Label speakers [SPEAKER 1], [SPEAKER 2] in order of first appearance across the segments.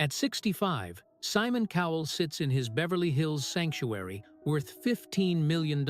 [SPEAKER 1] At 65, Simon Cowell sits in his Beverly Hills sanctuary worth $15 million,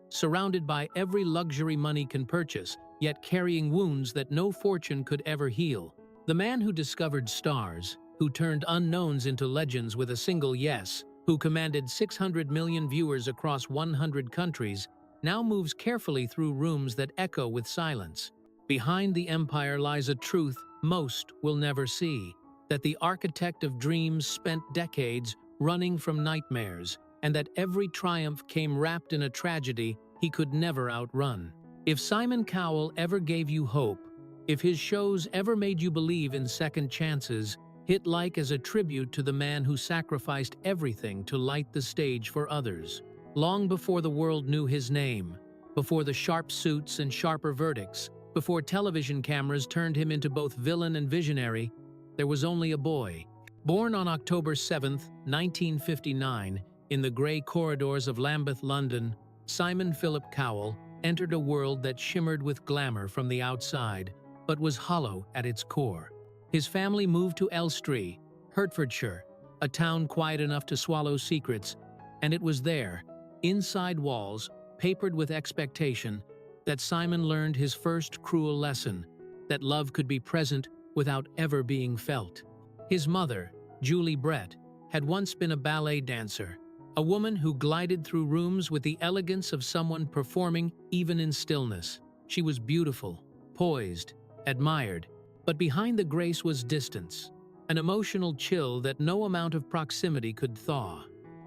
[SPEAKER 1] surrounded by every luxury money can purchase, yet carrying wounds that no fortune could ever heal. The man who discovered stars, who turned unknowns into legends with a single yes, who commanded 600 million viewers across 100 countries, now moves carefully through rooms that echo with silence. Behind the empire lies a truth most will never see, that the architect of dreams spent decades running from nightmares, and that every triumph came wrapped in a tragedy he could never outrun. If Simon Cowell ever gave you hope, if his shows ever made you believe in second chances, hit like as a tribute to the man who sacrificed everything to light the stage for others. Long before the world knew his name, before the sharp suits and sharper verdicts, before television cameras turned him into both villain and visionary, there was only a boy. Born on October 7, 1959, in the grey corridors of Lambeth, London, Simon Philip Cowell entered a world that shimmered with glamour from the outside, but was hollow at its core. His family moved to Elstree, Hertfordshire, a town quiet enough to swallow secrets, and it was there, inside walls, papered with expectation, that Simon learned his first cruel lesson, that love could be present without ever being felt. His mother, Julie Brett, had once been a ballet dancer, a woman who glided through rooms with the elegance of someone performing even in stillness. She was beautiful, poised, admired, but behind the grace was distance, an emotional chill that no amount of proximity could thaw.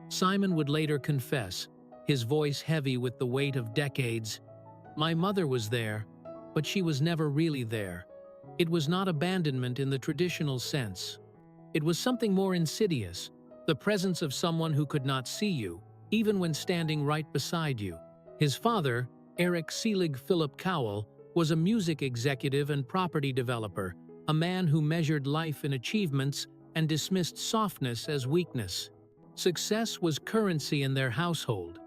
[SPEAKER 1] Simon would later confess, his voice heavy with the weight of decades, "My mother was there, but she was never really there." It was not abandonment in the traditional sense. It was something more insidious, the presence of someone who could not see you, even when standing right beside you. His father, Eric Selig Philip Cowell, was a music executive and property developer, a man who measured life in achievements and dismissed softness as weakness. Success was currency in their household,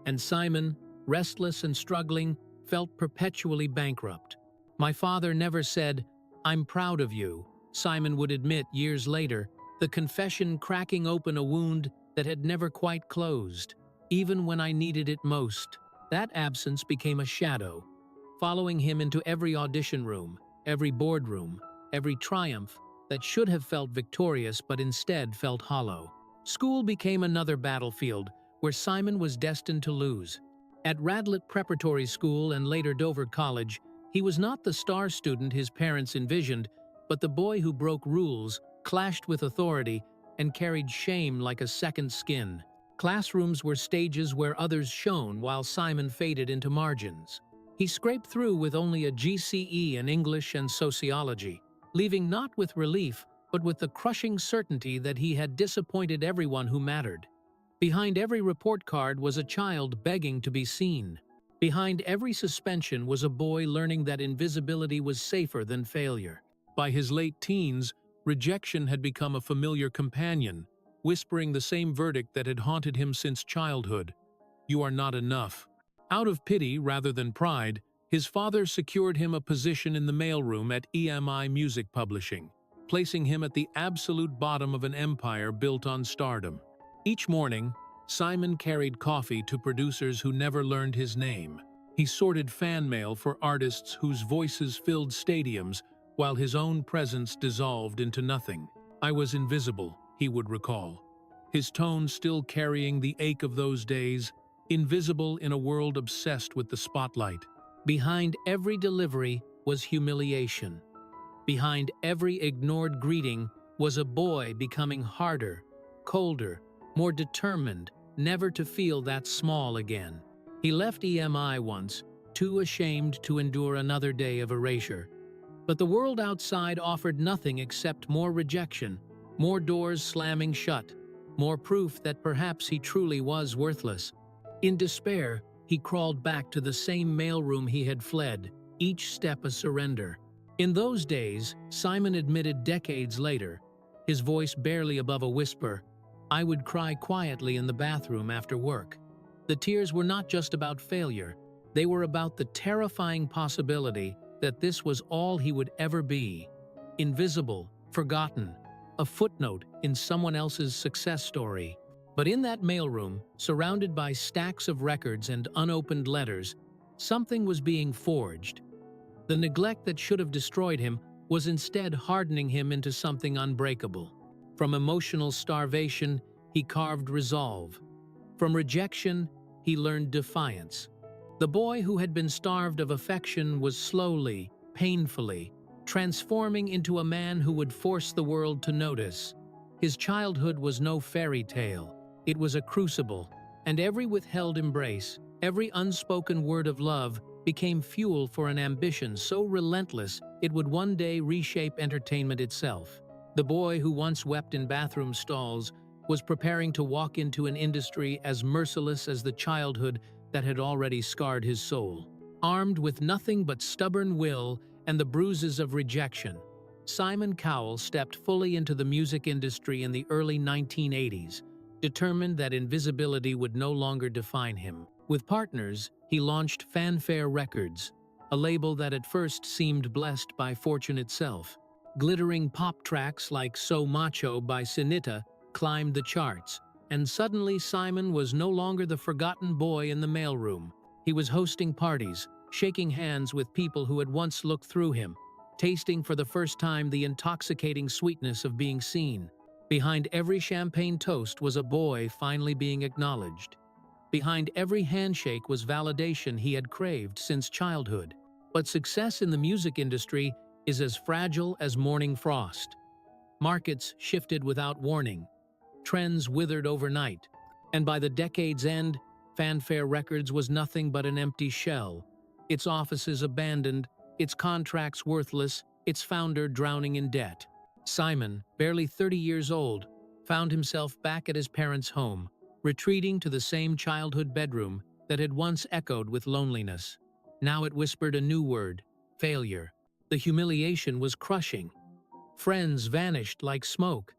[SPEAKER 1] and Simon, restless and struggling, felt perpetually bankrupt. "My father never said, 'I'm proud of you,'" Simon would admit years later, the confession cracking open a wound that had never quite closed. "Even when I needed it most." That absence became a shadow, following him into every audition room, every boardroom, every triumph that should have felt victorious but instead felt hollow. School became another battlefield where Simon was destined to lose. At Radlett Preparatory School and later Dover College, he was not the star student his parents envisioned, but the boy who broke rules, clashed with authority, and carried shame like a second skin. Classrooms were stages where others shone while Simon faded into margins. He scraped through with only a GCE in English and sociology, leaving not with relief, but with the crushing certainty that he had disappointed everyone who mattered. Behind every report card was a child begging to be seen. Behind every suspension was a boy learning that invisibility was safer than failure. By his late teens, rejection had become a familiar companion, whispering the same verdict that had haunted him since childhood: "You are not enough." Out of pity rather than pride, his father secured him a position in the mailroom at EMI Music Publishing, placing him at the absolute bottom of an empire built on stardom. Each morning, Simon carried coffee to producers who never learned his name. He sorted fan mail for artists whose voices filled stadiums while his own presence dissolved into nothing. "I was invisible," he would recall, his tone still carrying the ache of those days, invisible in a world obsessed with the spotlight. Behind every delivery was humiliation. Behind every ignored greeting was a boy becoming harder, colder, more determined, never to feel that small again. He left EMI once, too ashamed to endure another day of erasure. But the world outside offered nothing except more rejection, more doors slamming shut, more proof that perhaps he truly was worthless. In despair, he crawled back to the same mailroom he had fled, each step a surrender. In those days, Simon admitted decades later, his voice barely above a whisper, "I would cry quietly in the bathroom after work." The tears were not just about failure, they were about the terrifying possibility that this was all he would ever be. Invisible, forgotten, a footnote in someone else's success story. But in that mailroom, surrounded by stacks of records and unopened letters, something was being forged. The neglect that should have destroyed him was instead hardening him into something unbreakable. From emotional starvation, he carved resolve. From rejection, he learned defiance. The boy who had been starved of affection was slowly, painfully, transforming into a man who would force the world to notice. His childhood was no fairy tale. It was a crucible, and every withheld embrace, every unspoken word of love, became fuel for an ambition so relentless it would one day reshape entertainment itself. The boy who once wept in bathroom stalls was preparing to walk into an industry as merciless as the childhood that had already scarred his soul. Armed with nothing but stubborn will and the bruises of rejection, Simon Cowell stepped fully into the music industry in the early 1980s, determined that invisibility would no longer define him. With partners, he launched Fanfare Records, a label that at first seemed blessed by fortune itself. Glittering pop tracks like So Macho by Sinita climbed the charts, and suddenly Simon was no longer the forgotten boy in the mailroom. He was hosting parties, shaking hands with people who had once looked through him, tasting for the first time the intoxicating sweetness of being seen. Behind every champagne toast was a boy finally being acknowledged. Behind every handshake was validation he had craved since childhood. But success in the music industry is as fragile as morning frost. Markets shifted without warning. Trends withered overnight. And by the decade's end, Fanfare Records was nothing but an empty shell. Its offices abandoned, its contracts worthless, its founder drowning in debt. Simon, barely 30 years old, found himself back at his parents' home, retreating to the same childhood bedroom that had once echoed with loneliness. Now it whispered a new word: failure. The humiliation was crushing. Friends vanished like smoke.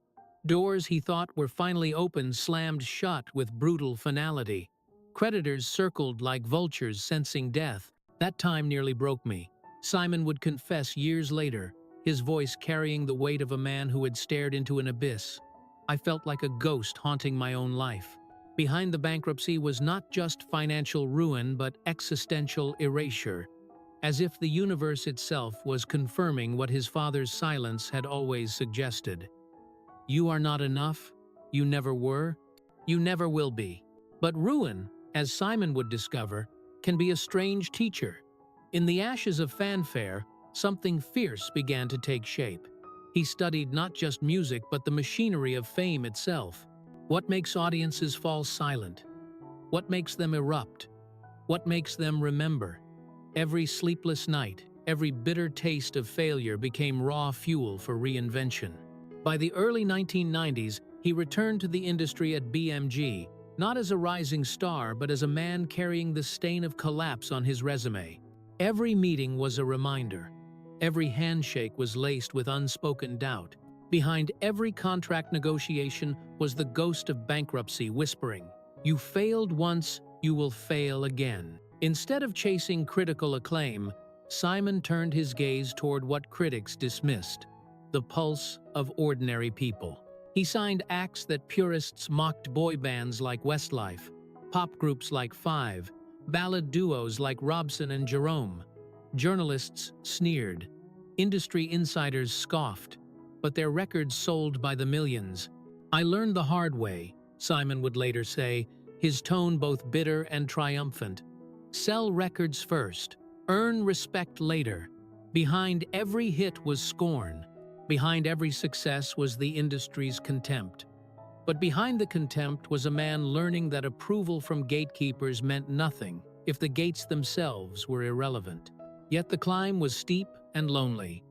[SPEAKER 1] Doors he thought were finally open slammed shut with brutal finality. Creditors circled like vultures sensing death. That time nearly broke me, Simon would confess years later, his voice carrying the weight of a man who had stared into an abyss. I felt like a ghost haunting my own life. Behind the bankruptcy was not just financial ruin but existential erasure, as if the universe itself was confirming what his father's silence had always suggested. You are not enough, you never were, you never will be. But ruin, as Simon would discover, can be a strange teacher. In the ashes of Fanfare, something fierce began to take shape. He studied not just music but the machinery of fame itself. What makes audiences fall silent? What makes them erupt? What makes them remember? Every sleepless night, every bitter taste of failure became raw fuel for reinvention. By the early 1990s, he returned to the industry at BMG, not as a rising star but as a man carrying the stain of collapse on his resume. Every meeting was a reminder. Every handshake was laced with unspoken doubt. Behind every contract negotiation was the ghost of bankruptcy whispering, "You failed once, you will fail again." Instead of chasing critical acclaim, Simon turned his gaze toward what critics dismissed: the pulse of ordinary people. He signed acts that purists mocked: boy bands like Westlife, pop groups like Five, ballad duos like Robson and Jerome. Journalists sneered. Industry insiders scoffed. But their records sold by the millions. "I learned the hard way," Simon would later say, his tone both bitter and triumphant. Sell records first. Earn respect later. Behind every hit was scorn. Behind every success was the industry's contempt. But behind the contempt was a man learning that approval from gatekeepers meant nothing if the gates themselves were irrelevant. Yet the climb was steep and lonely.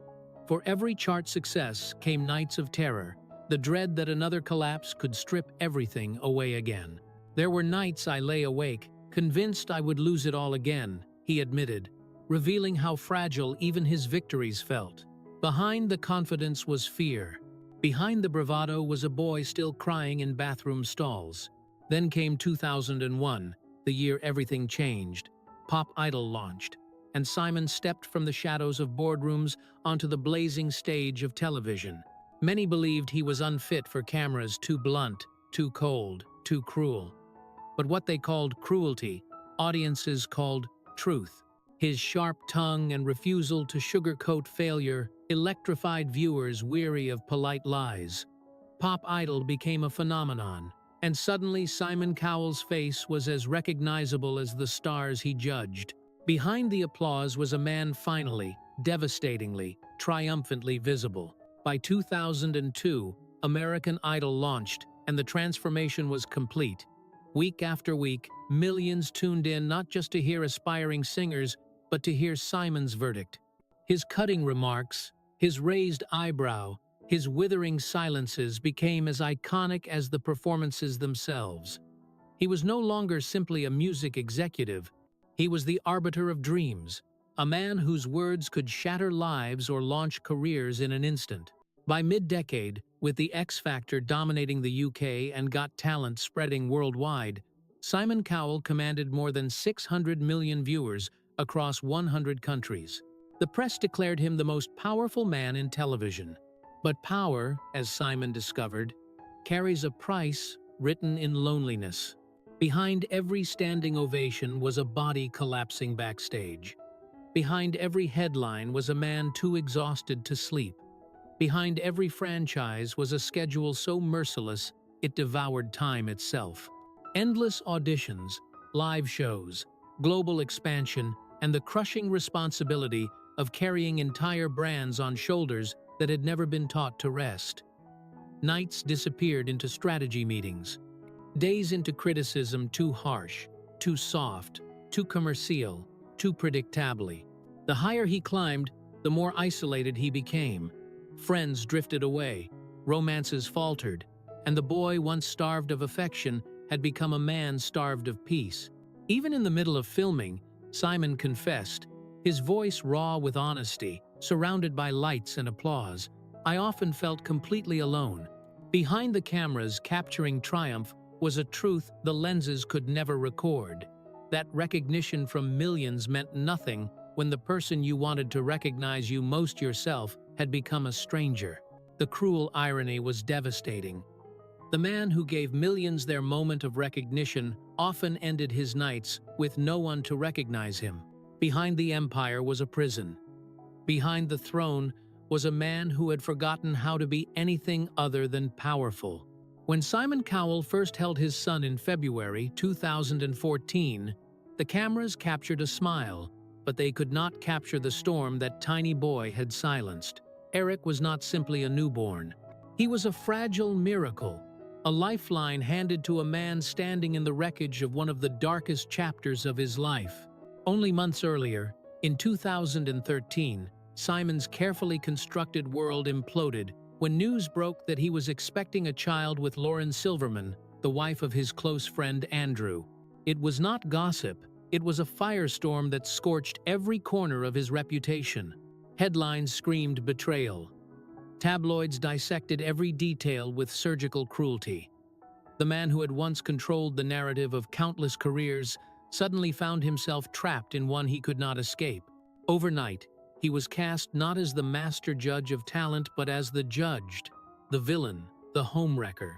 [SPEAKER 1] For every chart success came nights of terror, the dread that another collapse could strip everything away again. "There were nights I lay awake, convinced I would lose it all again," he admitted, revealing how fragile even his victories felt. Behind the confidence was fear. Behind the bravado was a boy still crying in bathroom stalls. Then came 2001, the year everything changed. Pop Idol launched, and Simon stepped from the shadows of boardrooms onto the blazing stage of television. Many believed he was unfit for cameras, too blunt, too cold, too cruel. But what they called cruelty, audiences called truth. His sharp tongue and refusal to sugarcoat failure electrified viewers weary of polite lies. Pop Idol became a phenomenon, and suddenly Simon Cowell's face was as recognizable as the stars he judged. Behind the applause was a man finally, devastatingly, triumphantly visible. By 2002, American Idol launched, and the transformation was complete. Week after week, millions tuned in not just to hear aspiring singers, but to hear Simon's verdict. His cutting remarks, his raised eyebrow, his withering silences became as iconic as the performances themselves. He was no longer simply a music executive. He was the arbiter of dreams, a man whose words could shatter lives or launch careers in an instant. By mid-decade, with the X Factor dominating the UK and Got Talent spreading worldwide, Simon Cowell commanded more than 600 million viewers across 100 countries. The press declared him the most powerful man in television. But power, as Simon discovered, carries a price written in loneliness. Behind every standing ovation was a body collapsing backstage. Behind every headline was a man too exhausted to sleep. Behind every franchise was a schedule so merciless it devoured time itself. Endless auditions, live shows, global expansion, and the crushing responsibility of carrying entire brands on shoulders that had never been taught to rest. Nights disappeared into strategy meetings. Days into criticism too harsh, too soft, too commercial, too predictably. The higher he climbed, the more isolated he became. Friends drifted away, romances faltered, and the boy once starved of affection had become a man starved of peace. Even in the middle of filming, Simon confessed, his voice raw with honesty, surrounded by lights and applause, "I often felt completely alone." Behind the cameras capturing triumph was a truth the lenses could never record. That recognition from millions meant nothing when the person you wanted to recognize you most yourself had become a stranger. The cruel irony was devastating. The man who gave millions their moment of recognition often ended his nights with no one to recognize him. Behind the empire was a prison. Behind the throne was a man who had forgotten how to be anything other than powerful. When Simon Cowell first held his son in February 2014, the cameras captured a smile, but they could not capture the storm that tiny boy had silenced. Eric was not simply a newborn. He was a fragile miracle, a lifeline handed to a man standing in the wreckage of one of the darkest chapters of his life. Only months earlier, in 2013, Simon's carefully constructed world imploded when news broke that he was expecting a child with Lauren Silverman, the wife of his close friend Andrew. It was not gossip, it was a firestorm that scorched every corner of his reputation. Headlines screamed betrayal. Tabloids dissected every detail with surgical cruelty. The man who had once controlled the narrative of countless careers suddenly found himself trapped in one he could not escape. Overnight, he was cast not as the master judge of talent but as the judged, the villain, the homewrecker.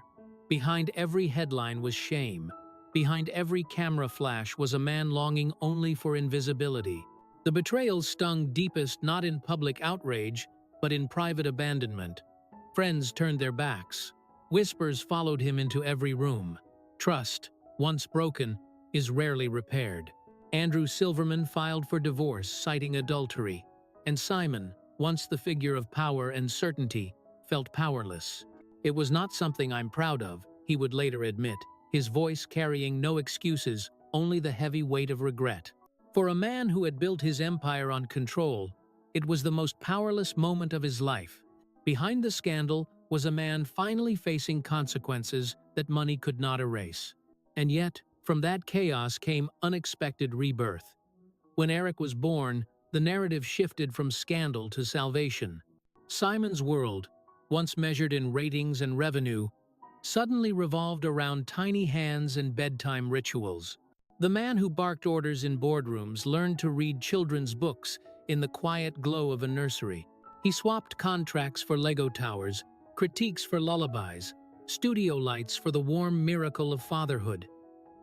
[SPEAKER 1] Behind every headline was shame. Behind every camera flash was a man longing only for invisibility. The betrayal stung deepest not in public outrage, but in private abandonment. Friends turned their backs. Whispers followed him into every room. Trust, once broken, is rarely repaired. Andrew Silverman filed for divorce, citing adultery. And Simon, once the figure of power and certainty, felt powerless. "It was not something I'm proud of," he would later admit, his voice carrying no excuses, only the heavy weight of regret. For a man who had built his empire on control, it was the most powerless moment of his life. Behind the scandal was a man finally facing consequences that money could not erase. And yet, from that chaos came unexpected rebirth. When Eric was born, the narrative shifted from scandal to salvation. Simon's world, once measured in ratings and revenue, suddenly revolved around tiny hands and bedtime rituals. The man who barked orders in boardrooms learned to read children's books in the quiet glow of a nursery. He swapped contracts for Lego towers, critiques for lullabies, studio lights for the warm miracle of fatherhood.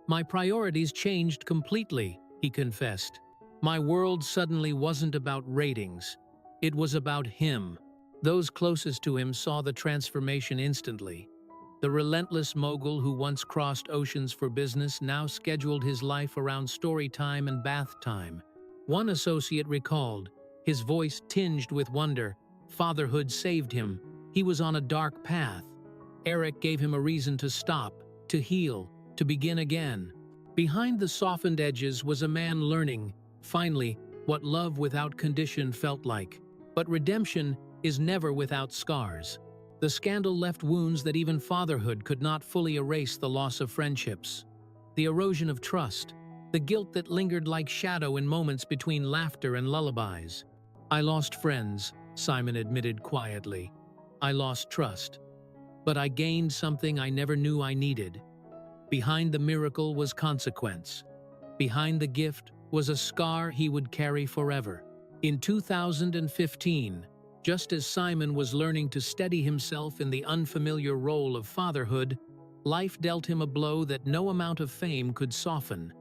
[SPEAKER 1] My priorities changed completely, he confessed. My world suddenly wasn't about ratings. It was about him. Those closest to him saw the transformation instantly. The relentless mogul who once crossed oceans for business now scheduled his life around story time and bath time. One associate recalled, his voice tinged with wonder, fatherhood saved him. He was on a dark path. Eric gave him a reason to stop, to heal, to begin again. Behind the softened edges was a man learning, finally, what love without condition felt like. But redemption is never without scars. The scandal left wounds that even fatherhood could not fully erase: the loss of friendships, the erosion of trust, the guilt that lingered like shadow in moments between laughter and lullabies. I lost friends, Simon admitted quietly. I lost trust. But I gained something I never knew I needed. Behind the miracle was consequence. Behind the gift was a scar he would carry forever. In 2015, just as Simon was learning to steady himself in the unfamiliar role of fatherhood, life dealt him a blow that no amount of fame could soften: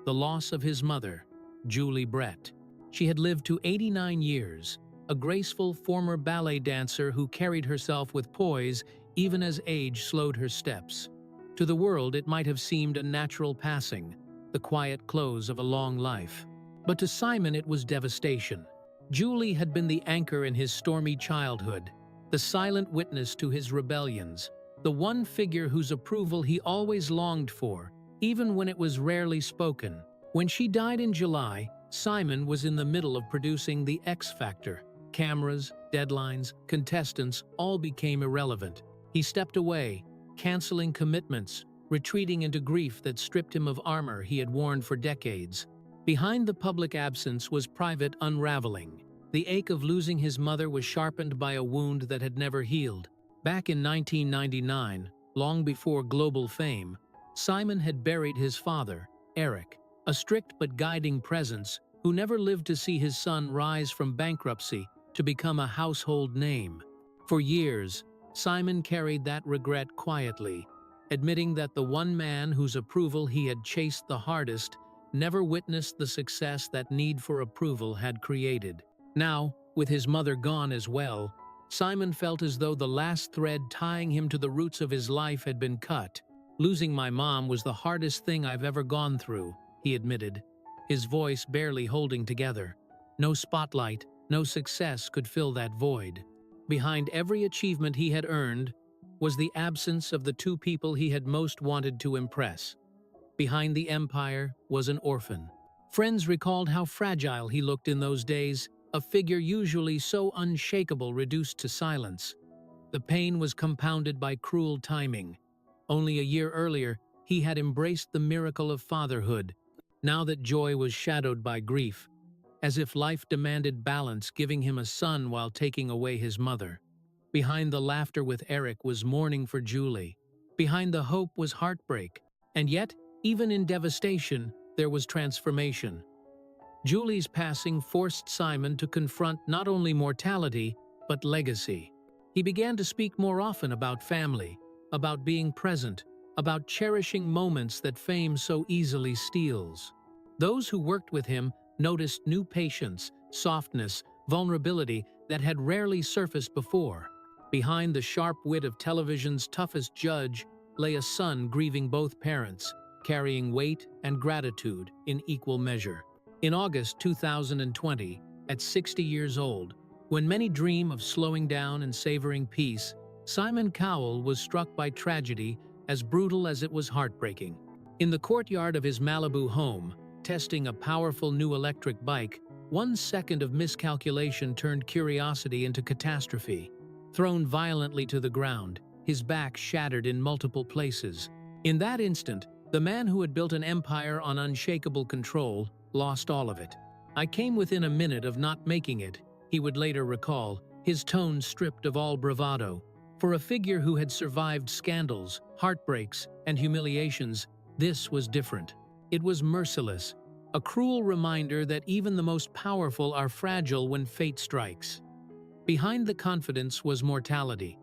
[SPEAKER 1] the loss of his mother, Julie Brett. She had lived to 89 years, a graceful former ballet dancer who carried herself with poise even as age slowed her steps. To the world, it might have seemed a natural passing, the quiet close of a long life. But to Simon, it was devastation. Julie had been the anchor in his stormy childhood, the silent witness to his rebellions, the one figure whose approval he always longed for, even when it was rarely spoken. When she died in July, Simon was in the middle of producing The X Factor. Cameras, deadlines, contestants all became irrelevant. He stepped away, canceling commitments, retreating into grief that stripped him of armor he had worn for decades. Behind the public absence was private unraveling. The ache of losing his mother was sharpened by a wound that had never healed. Back in 1999, long before global fame, Simon had buried his father, Eric, a strict but guiding presence who never lived to see his son rise from bankruptcy to become a household name. For years, Simon carried that regret quietly, admitting that the one man whose approval he had chased the hardest never witnessed the success that need for approval had created. Now, with his mother gone as well, Simon felt as though the last thread tying him to the roots of his life had been cut. "Losing my mom was the hardest thing I've ever gone through," he admitted, his voice barely holding together. No spotlight, no success could fill that void. Behind every achievement he had earned was the absence of the two people he had most wanted to impress. Behind the empire was an orphan. Friends recalled how fragile he looked in those days, a figure usually so unshakable reduced to silence. The pain was compounded by cruel timing. Only a year earlier, he had embraced the miracle of fatherhood. Now that joy was shadowed by grief, as if life demanded balance, giving him a son while taking away his mother. Behind the laughter with Eric was mourning for Julie. Behind the hope was heartbreak. And yet, even in devastation, there was transformation. Julie's passing forced Simon to confront not only mortality, but legacy. He began to speak more often about family, about being present, about cherishing moments that fame so easily steals. Those who worked with him noticed new patience, softness, vulnerability that had rarely surfaced before. Behind the sharp wit of television's toughest judge lay a son grieving both parents, carrying weight and gratitude in equal measure. In August 2020, at 60 years old, when many dream of slowing down and savoring peace, Simon Cowell was struck by tragedy as brutal as it was heartbreaking. In the courtyard of his Malibu home, testing a powerful new electric bike, 1 second of miscalculation turned curiosity into catastrophe. Thrown violently to the ground, his back shattered in multiple places. In that instant, the man who had built an empire on unshakable control lost all of it. "I came within a minute of not making it," he would later recall, his tone stripped of all bravado. For a figure who had survived scandals, heartbreaks, and humiliations, this was different. It was merciless, a cruel reminder that even the most powerful are fragile when fate strikes. Behind the confidence was mortality.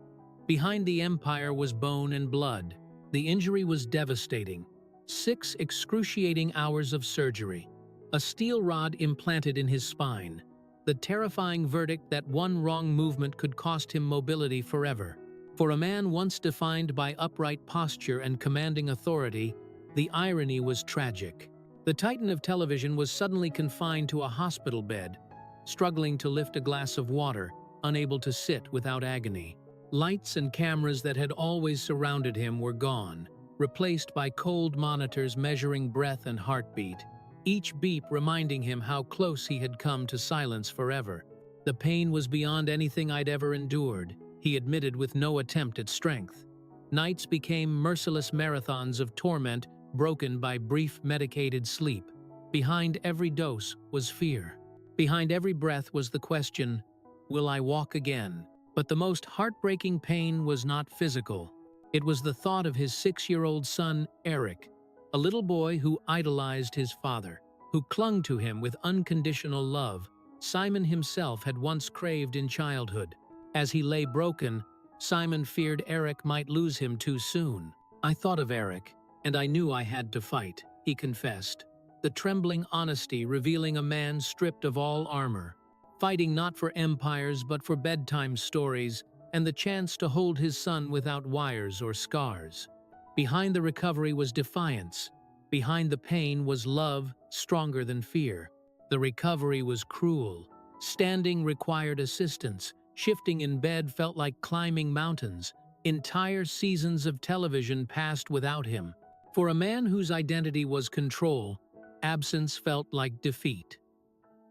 [SPEAKER 1] Behind the empire was bone and blood. The injury was devastating. 6 excruciating hours of surgery. A steel rod implanted in his spine. The terrifying verdict that one wrong movement could cost him mobility forever. For a man once defined by upright posture and commanding authority, the irony was tragic. The titan of television was suddenly confined to a hospital bed, struggling to lift a glass of water, unable to sit without agony. Lights and cameras that had always surrounded him were gone, replaced by cold monitors measuring breath and heartbeat, each beep reminding him how close he had come to silence forever. The pain was beyond anything I'd ever endured, he admitted with no attempt at strength. Nights became merciless marathons of torment broken by brief medicated sleep. Behind every dose was fear. Behind every breath was the question, will I walk again? But the most heartbreaking pain was not physical. It was the thought of his 6-year-old son, Eric, a little boy who idolized his father, who clung to him with unconditional love Simon himself had once craved in childhood. As he lay broken, Simon feared Eric might lose him too soon. I thought of Eric, and I knew I had to fight, he confessed, the trembling honesty revealing a man stripped of all armor, fighting not for empires but for bedtime stories and the chance to hold his son without wires or scars. Behind the recovery was defiance. Behind the pain was love, stronger than fear. The recovery was cruel. Standing required assistance. Shifting in bed felt like climbing mountains. Entire seasons of television passed without him. For a man whose identity was control, absence felt like defeat.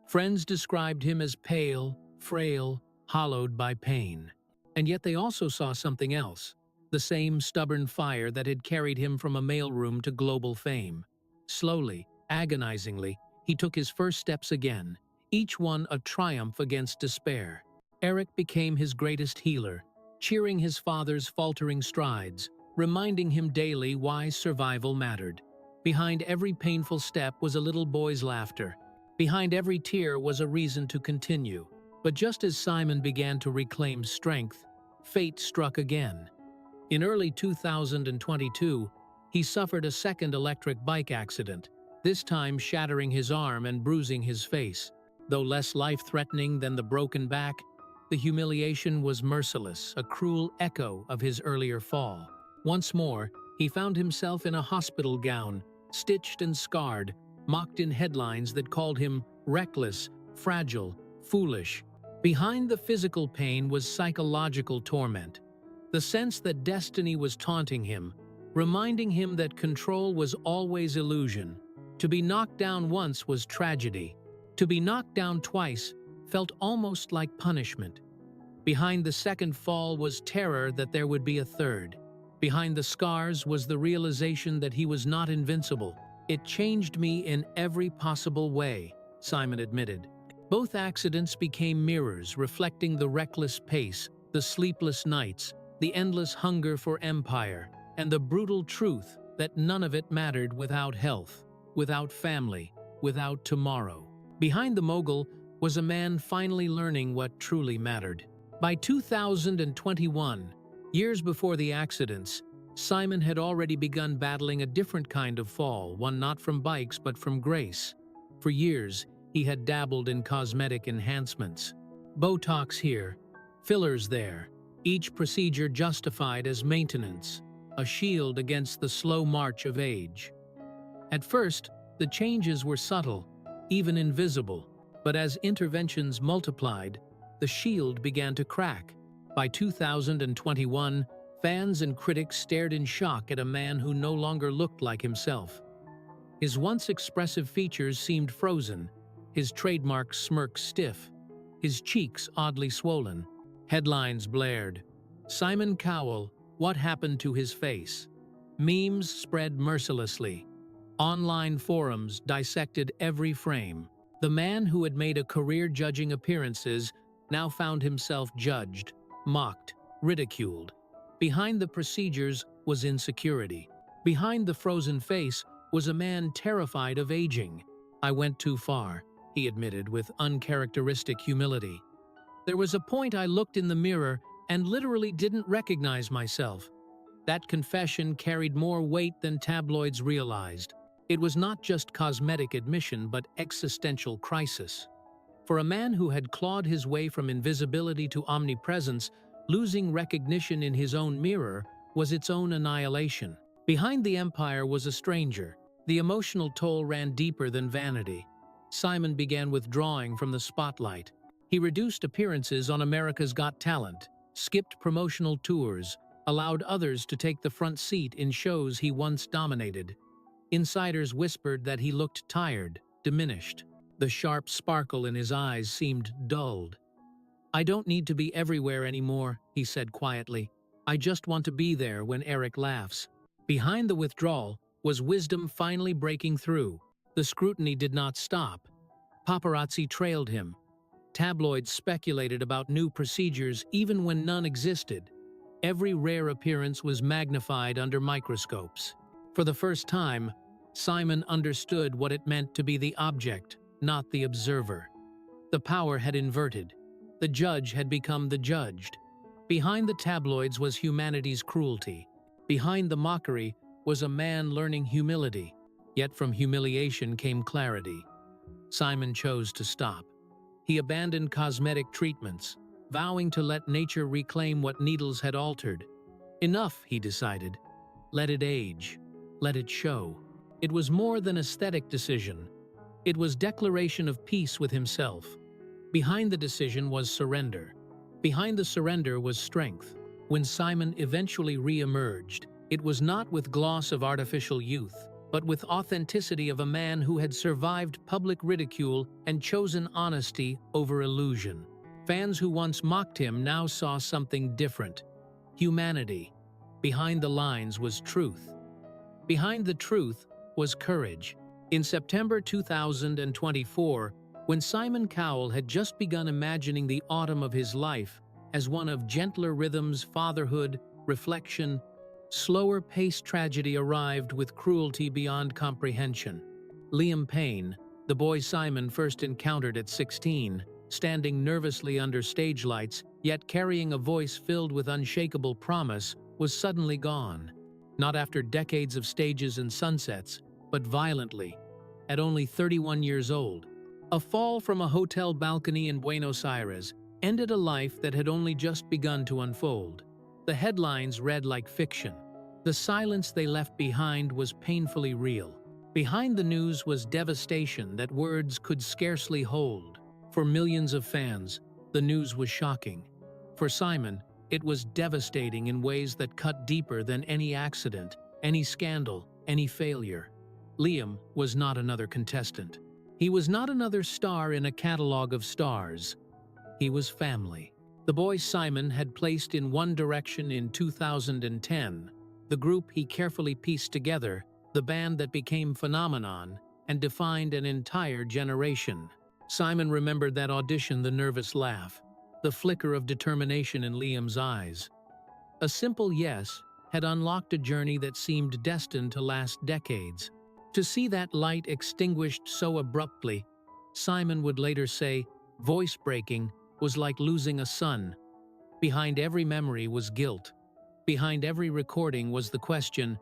[SPEAKER 1] Friends described him as pale, frail, hollowed by pain. And yet they also saw something else, the same stubborn fire that had carried him from a mailroom to global fame. Slowly, agonizingly, he took his first steps again, each one a triumph against despair. Eric became his greatest healer, cheering his father's faltering strides, reminding him daily why survival mattered. Behind every painful step was a little boy's laughter. Behind every tear was a reason to continue. But just as Simon began to reclaim strength, fate struck again. In early 2022, he suffered a second electric bike accident, this time shattering his arm and bruising his face. Though less life-threatening than the broken back, the humiliation was merciless, a cruel echo of his earlier fall. Once more, he found himself in a hospital gown, stitched and scarred, mocked in headlines that called him reckless, fragile, foolish. Behind the physical pain was psychological torment. The sense that destiny was taunting him, reminding him that control was always illusion. To be knocked down once was tragedy. To be knocked down twice felt almost like punishment. Behind the second fall was terror that there would be a third. Behind the scars was the realization that he was not invincible. It changed me in every possible way, Simon admitted. Both accidents became mirrors reflecting the reckless pace, the sleepless nights, the endless hunger for empire, and the brutal truth that none of it mattered without health, without family, without tomorrow. Behind the mogul was a man finally learning what truly mattered. By 2021, years before the accidents, Simon had already begun battling a different kind of fall, one not from bikes but from grace. For years, he had dabbled in cosmetic enhancements. Botox here, fillers there, each procedure justified as maintenance, a shield against the slow march of age. At first, the changes were subtle, even invisible, but as interventions multiplied, the shield began to crack. By 2021, fans and critics stared in shock at a man who no longer looked like himself. His once expressive features seemed frozen, his trademark smirk stiff, his cheeks oddly swollen. Headlines blared. Simon Cowell, what happened to his face? Memes spread mercilessly. Online forums dissected every frame. The man who had made a career judging appearances now found himself judged, mocked, ridiculed. Behind the procedures was insecurity. Behind the frozen face was a man terrified of aging. I went too far, he admitted with uncharacteristic humility. There was a point I looked in the mirror and literally didn't recognize myself. That confession carried more weight than tabloids realized. It was not just cosmetic admission but existential crisis. For a man who had clawed his way from invisibility to omnipresence, losing recognition in his own mirror was its own annihilation. Behind the empire was a stranger. The emotional toll ran deeper than vanity. Simon began withdrawing from the spotlight. He reduced appearances on America's Got Talent, skipped promotional tours, allowed others to take the front seat in shows he once dominated. Insiders whispered that he looked tired, diminished. The sharp sparkle in his eyes seemed dulled. "I don't need to be everywhere anymore," he said quietly. "I just want to be there when Eric laughs." Behind the withdrawal was wisdom finally breaking through. The scrutiny did not stop. Paparazzi trailed him. Tabloids speculated about new procedures even when none existed. Every rare appearance was magnified under microscopes. For the first time, Simon understood what it meant to be the object, not the observer. The power had inverted. The judge had become the judged. Behind the tabloids was humanity's cruelty. Behind the mockery was a man learning humility. Yet from humiliation came clarity. Simon chose to stop. He abandoned cosmetic treatments, vowing to let nature reclaim what needles had altered. Enough, he decided. Let it age. Let it show. It was more than aesthetic decision. It was declaration of peace with himself. Behind the decision was surrender. Behind the surrender was strength. When Simon eventually re-emerged, it was not with gloss of artificial youth, but with authenticity of a man who had survived public ridicule and chosen honesty over illusion. Fans who once mocked him now saw something different. Humanity. Behind the lines was truth. Behind the truth was courage. In September 2024, when Simon Cowell had just begun imagining the autumn of his life as one of gentler rhythms, fatherhood, reflection, slower-paced tragedy arrived with cruelty beyond comprehension. Liam Payne, the boy Simon first encountered at 16, standing nervously under stage lights, yet carrying a voice filled with unshakable promise, was suddenly gone. Not after decades of stages and sunsets, but violently, at only 31 years old. A fall from a hotel balcony in Buenos Aires ended a life that had only just begun to unfold. The headlines read like fiction. The silence they left behind was painfully real. Behind the news was devastation that words could scarcely hold. For millions of fans, the news was shocking. For Simon, it was devastating in ways that cut deeper than any accident, any scandal, any failure. Liam was not another contestant. He was not another star in a catalog of stars. He was family. The boy Simon had placed in One Direction in 2010, the group he carefully pieced together, the band that became phenomenon and defined an entire generation. Simon remembered that audition, the nervous laugh, the flicker of determination in Liam's eyes. A simple yes had unlocked a journey that seemed destined to last decades. To see that light extinguished so abruptly, Simon would later say, voice-breaking was like losing a son. Behind every memory was guilt. Behind every recording was the question,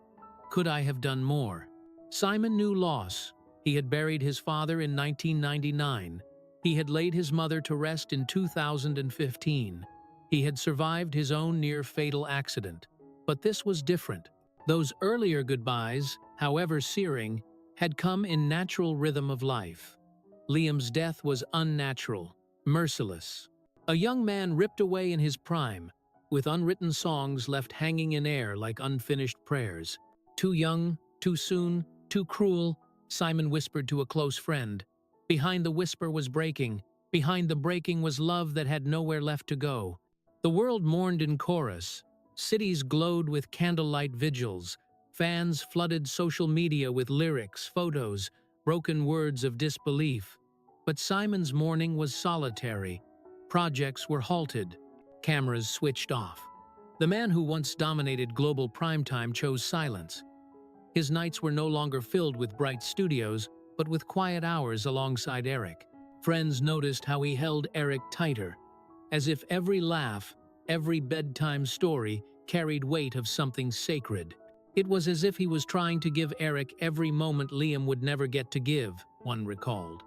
[SPEAKER 1] could I have done more? Simon knew loss. He had buried his father in 1999. He had laid his mother to rest in 2015. He had survived his own near-fatal accident. But this was different. Those earlier goodbyes, however searing, had come in natural rhythm of life. Liam's death was unnatural, merciless. A young man ripped away in his prime, with unwritten songs left hanging in air like unfinished prayers. Too young, too soon, too cruel, Simon whispered to a close friend. Behind the whisper was breaking. Behind the breaking was love that had nowhere left to go. The world mourned in chorus. Cities glowed with candlelight vigils. Fans flooded social media with lyrics, photos, broken words of disbelief. But Simon's mourning was solitary. Projects were halted. Cameras switched off. The man who once dominated global primetime chose silence. His nights were no longer filled with bright studios, but with quiet hours alongside Eric. Friends noticed how he held Eric tighter, as if every laugh, every bedtime story carried weight of something sacred. It was as if he was trying to give Eric every moment Liam would never get to give, one recalled.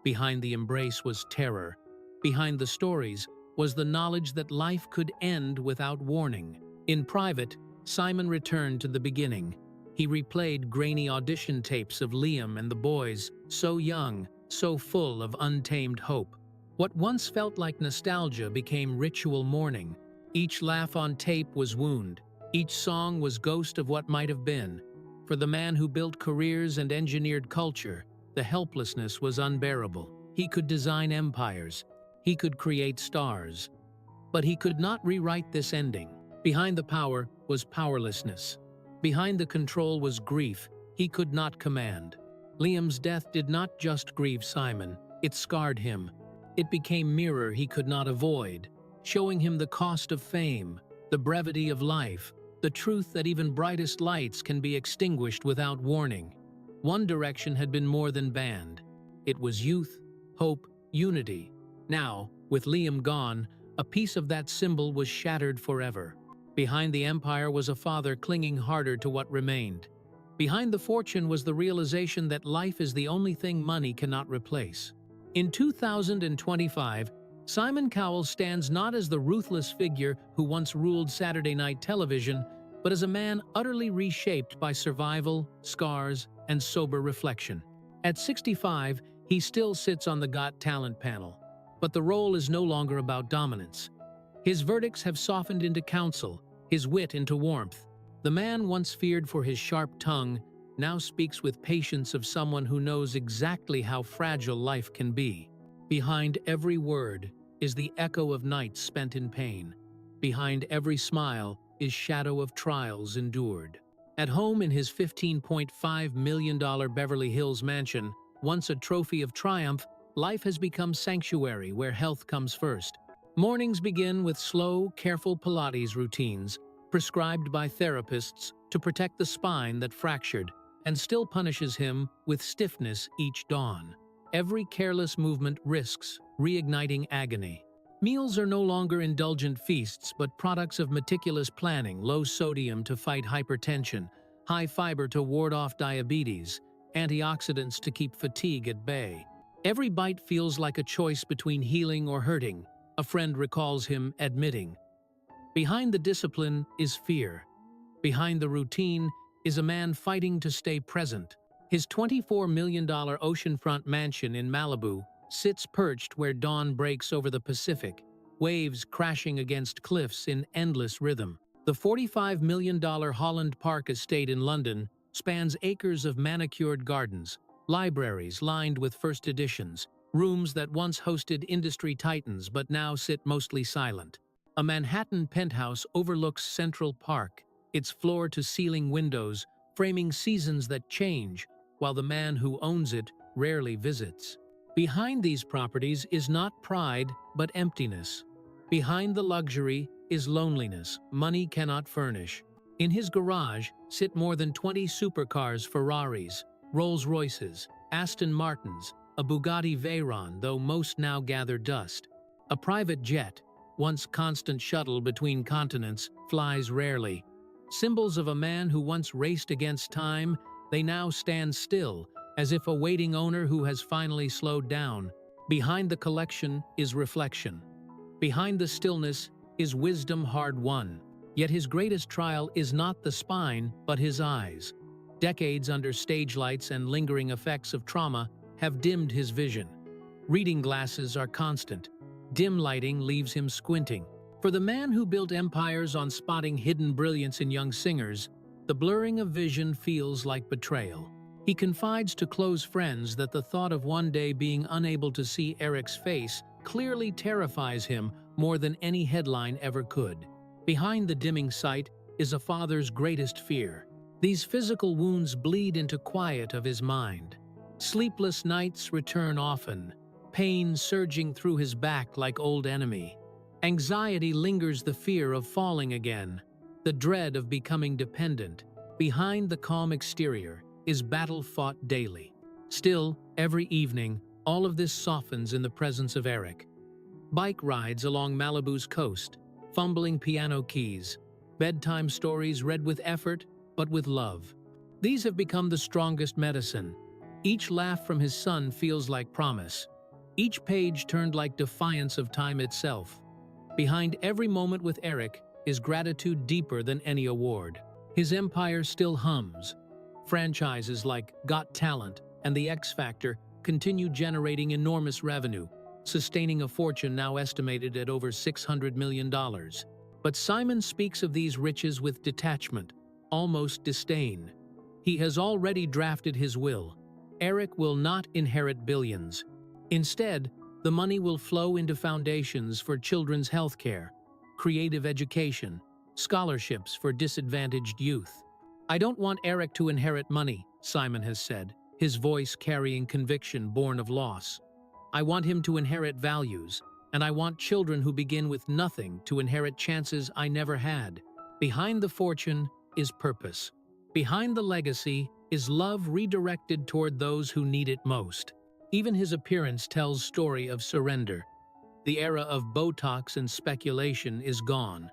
[SPEAKER 1] Behind the embrace was terror. Behind the stories was the knowledge that life could end without warning. In private, Simon returned to the beginning. He replayed grainy audition tapes of Liam and the boys, so young, so full of untamed hope. What once felt like nostalgia became ritual mourning. Each laugh on tape was wound. Each song was ghost of what might have been. For the man who built careers and engineered culture, the helplessness was unbearable. He could design empires. He could create stars. But he could not rewrite this ending. Behind the power was powerlessness. Behind the control was grief he could not command. Liam's death did not just grieve Simon, it scarred him. It became mirror he could not avoid, showing him the cost of fame, the brevity of life, the truth that even brightest lights can be extinguished without warning. One direction had been more than banned. It was youth, hope, unity. Now, with Liam gone, a piece of that symbol was shattered forever. Behind the empire was a father clinging harder to what remained. Behind the fortune was the realization that life is the only thing money cannot replace. In 2025, Simon Cowell stands not as the ruthless figure who once ruled Saturday night television, but as a man utterly reshaped by survival, scars, and sober reflection. At 65, he still sits on the Got Talent panel, but the role is no longer about dominance. His verdicts have softened into counsel, his wit into warmth. The man once feared for his sharp tongue now speaks with patience of someone who knows exactly how fragile life can be. Behind every word is the echo of nights spent in pain. Behind every smile is shadow of trials endured. At home in his $15.5 million Beverly Hills mansion, once a trophy of triumph, life has become sanctuary where health comes first. Mornings begin with slow, careful Pilates routines, prescribed by therapists to protect the spine that fractured, and still punishes him with stiffness each dawn. Every careless movement risks reigniting agony. Meals are no longer indulgent feasts, but products of meticulous planning: low sodium to fight hypertension, high fiber to ward off diabetes, antioxidants to keep fatigue at bay. Every bite feels like a choice between healing or hurting, a friend recalls him admitting. Behind the discipline is fear. Behind the routine is a man fighting to stay present. His $24 million oceanfront mansion in Malibu sits perched where dawn breaks over the Pacific, waves crashing against cliffs in endless rhythm. The $45 million Holland Park estate in London spans acres of manicured gardens, libraries lined with first editions, rooms that once hosted industry titans but now sit mostly silent. A Manhattan penthouse overlooks Central Park, its floor-to-ceiling windows framing seasons that change, while the man who owns it rarely visits. Behind these properties is not pride, but emptiness. Behind the luxury is loneliness money cannot furnish. In his garage sit more than 20 supercars, Ferraris, Rolls-Royces, Aston Martins, a Bugatti Veyron, though most now gather dust. A private jet, once constant shuttle between continents, flies rarely. Symbols of a man who once raced against time, they now stand still, as if awaiting owner who has finally slowed down. Behind the collection is reflection. Behind the stillness is wisdom hard-won. Yet his greatest trial is not the spine, but his eyes. Decades under stage lights and lingering effects of trauma have dimmed his vision. Reading glasses are constant. Dim lighting leaves him squinting. For the man who built empires on spotting hidden brilliance in young singers, the blurring of vision feels like betrayal. He confides to close friends that the thought of one day being unable to see Eric's face clearly terrifies him more than any headline ever could. Behind the dimming sight is a father's greatest fear. These physical wounds bleed into quiet of his mind. Sleepless nights return often, pain surging through his back like old enemy. Anxiety lingers, the fear of falling again, the dread of becoming dependent. Behind the calm exterior is battle fought daily. Still, every evening, all of this softens in the presence of Eric. Bike rides along Malibu's coast, fumbling piano keys, bedtime stories read with effort but with love. These have become the strongest medicine. Each laugh from his son feels like promise. Each page turned like defiance of time itself. Behind every moment with Eric is gratitude deeper than any award. His empire still hums. Franchises like Got Talent and The X Factor continue generating enormous revenue, sustaining a fortune now estimated at over $600 million. But Simon speaks of these riches with detachment, almost disdain. He has already drafted his will. Eric will not inherit billions. Instead, the money will flow into foundations for children's health care, creative education, scholarships for disadvantaged youth. "I don't want Eric to inherit money," Simon has said, his voice carrying conviction born of loss. "I want him to inherit values, and I want children who begin with nothing to inherit chances I never had." Behind the fortune is purpose. Behind the legacy is love redirected toward those who need it most. Even his appearance tells story of surrender. The era of Botox and speculation is gone.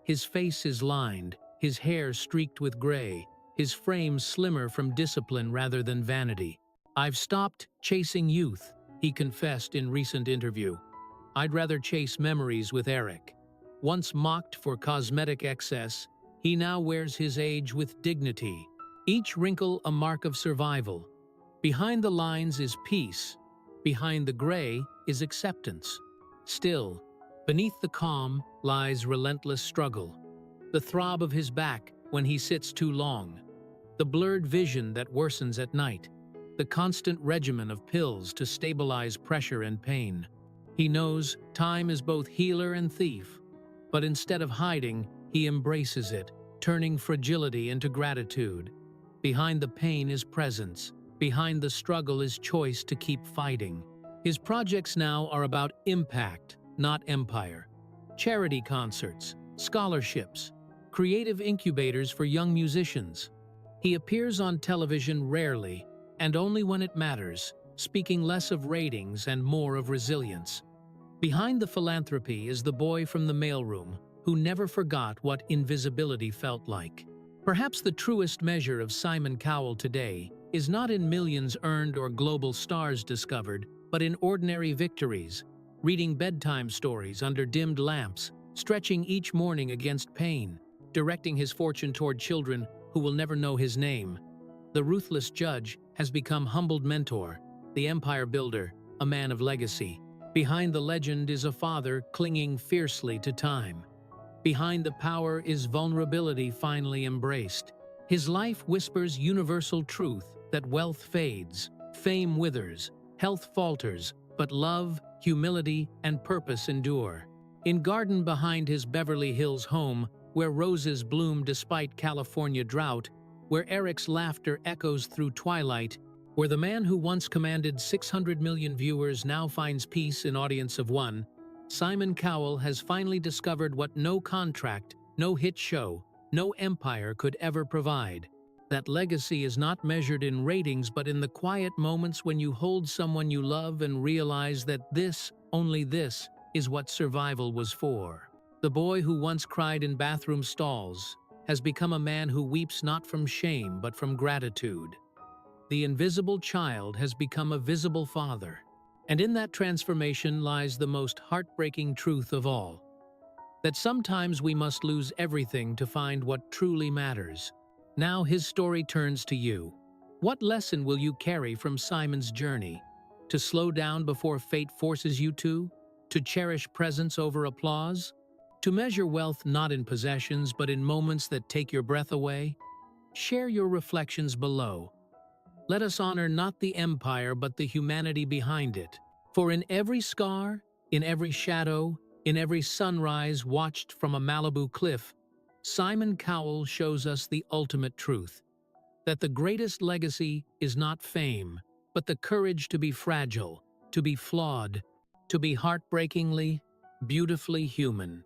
[SPEAKER 1] His face is lined, his hair streaked with gray, his frame slimmer from discipline rather than vanity. "I've stopped chasing youth," he confessed in recent interview. "I'd rather chase memories with Eric." Once mocked for cosmetic excess, he now wears his age with dignity. Each wrinkle a mark of survival. Behind the lines is peace. Behind the gray is acceptance. Still, beneath the calm lies relentless struggle. The throb of his back when he sits too long. The blurred vision that worsens at night. The constant regimen of pills to stabilize pressure and pain. He knows time is both healer and thief. But instead of hiding, he embraces it, turning fragility into gratitude. Behind the pain is presence. Behind the struggle is choice to keep fighting. His projects now are about impact, not empire. Charity concerts, scholarships, creative incubators for young musicians. He appears on television rarely, and only when it matters, speaking less of ratings and more of resilience. Behind the philanthropy is the boy from the mailroom who never forgot what invisibility felt like. Perhaps the truest measure of Simon Cowell today is not in millions earned or global stars discovered, but in ordinary victories, reading bedtime stories under dimmed lamps, stretching each morning against pain, directing his fortune toward children who will never know his name. The ruthless judge has become humbled mentor, the empire builder, a man of legacy. Behind the legend is a father clinging fiercely to time. Behind the power is vulnerability finally embraced. His life whispers universal truth that wealth fades, fame withers, health falters, but love, humility, and purpose endure. In garden behind his Beverly Hills home, where roses bloom despite California drought, where Eric's laughter echoes through twilight, where the man who once commanded 600 million viewers now finds peace in audience of one, Simon Cowell has finally discovered what no contract, no hit show, no empire could ever provide. That legacy is not measured in ratings but in the quiet moments when you hold someone you love and realize that this, only this, is what survival was for. The boy who once cried in bathroom stalls has become a man who weeps not from shame but from gratitude. The invisible child has become a visible father. And in that transformation lies the most heartbreaking truth of all. That sometimes we must lose everything to find what truly matters. Now his story turns to you. What lesson will you carry from Simon's journey? To slow down before fate forces you to? To cherish presence over applause? To measure wealth not in possessions but in moments that take your breath away? Share your reflections below. Let us honor not the empire but the humanity behind it. For in every scar, in every shadow, in every sunrise watched from a Malibu cliff, Simon Cowell shows us the ultimate truth. That the greatest legacy is not fame, but the courage to be fragile, to be flawed, to be heartbreakingly, beautifully human.